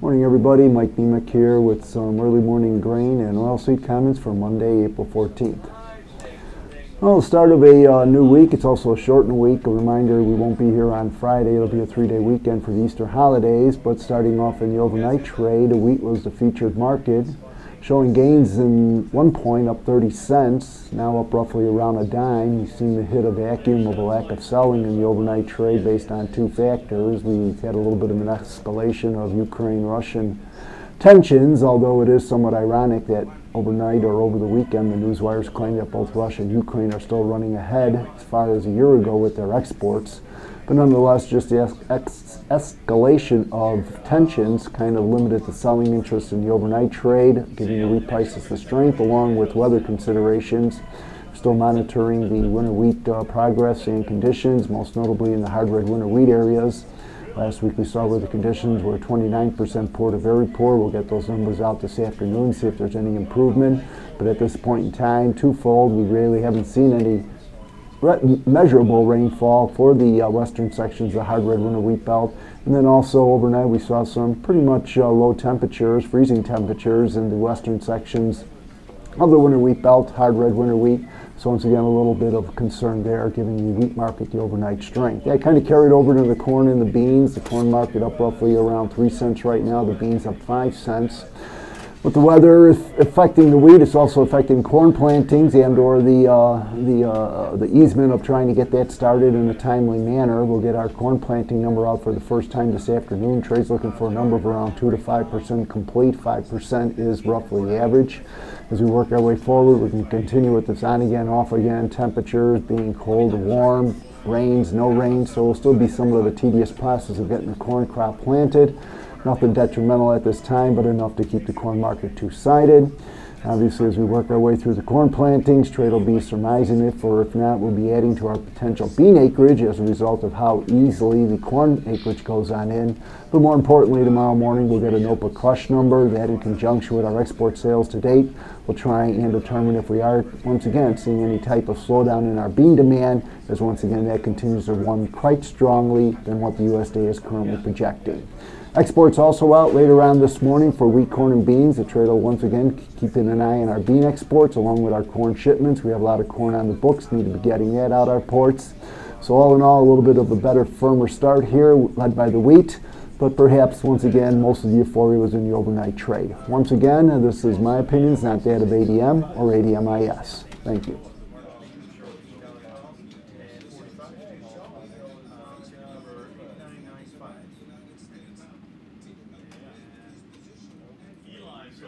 Morning everybody, Mike Niemiec here with some early morning grain and oilseed comments for Monday, April 14th. Well, the start of a new week. It's also a shortened week. A reminder, we won't be here on Friday. It'll be a 3-day weekend for the Easter holidays, but starting off in the overnight trade, wheat was the featured market, showing gains in one point up 30 cents, now up roughly around a dime. We've seen the hit of vacuum of a lack of selling in the overnight trade based on two factors. We've had a little bit of an escalation of Ukraine-Russian tensions, although it is somewhat ironic that overnight or over the weekend the news wires claim that both Russia and Ukraine are still running ahead as far as a year ago with their exports. But nonetheless, just the escalation of tensions kind of limited the selling interest in the overnight trade, giving the wheat prices the strength along with weather considerations. Still monitoring the winter wheat progress and conditions, most notably in the hard red winter wheat areas. Last week we saw where the conditions were 29% poor to very poor. We'll get those numbers out this afternoon, see if there's any improvement. But at this point in time, twofold, we really haven't seen any measurable rainfall for the western sections of the hard red winter wheat belt. And then also overnight we saw some pretty much low temperatures, freezing temperatures in the western sections of the winter wheat belt, hard red winter wheat. So once again, a little bit of concern there, giving the wheat market the overnight strength. That kind of carried over to the corn and the beans. The corn market up roughly around 3 cents right now. The beans up 5 cents. With the weather affecting the wheat, it's also affecting corn plantings and or the easement of trying to get that started in a timely manner. We'll get our corn planting number out for the first time this afternoon. Trade's looking for a number of around 2 to 5% complete. 5% is roughly average. As we work our way forward, we can continue with this on again, off again, temperatures being cold, warm, rains, no rain, so it'll still be somewhat of a tedious process of getting the corn crop planted. Nothing detrimental at this time, but enough to keep the corn market two-sided. Obviously, as we work our way through the corn plantings, trade will be surmising if, or if not, we'll be adding to our potential bean acreage as a result of how easily the corn acreage goes on in. But more importantly, tomorrow morning we'll get a NOPA crush number that, in conjunction with our export sales to date, will try and determine if we are, once again, seeing any type of slowdown in our bean demand, as once again that continues to run quite strongly than what the USDA is currently projecting. Exports also out later on this morning for wheat, corn, and beans. The trade will once again keeping an eye on our bean exports along with our corn shipments. We have a lot of corn on the books, need to be getting that out our ports. So all in all, a little bit of a better, firmer start here, led by the wheat. But perhaps, once again, most of the euphoria was in the overnight trade. Once again, this is my opinions, not that of ADM or ADMIS. Thank you. Eli, so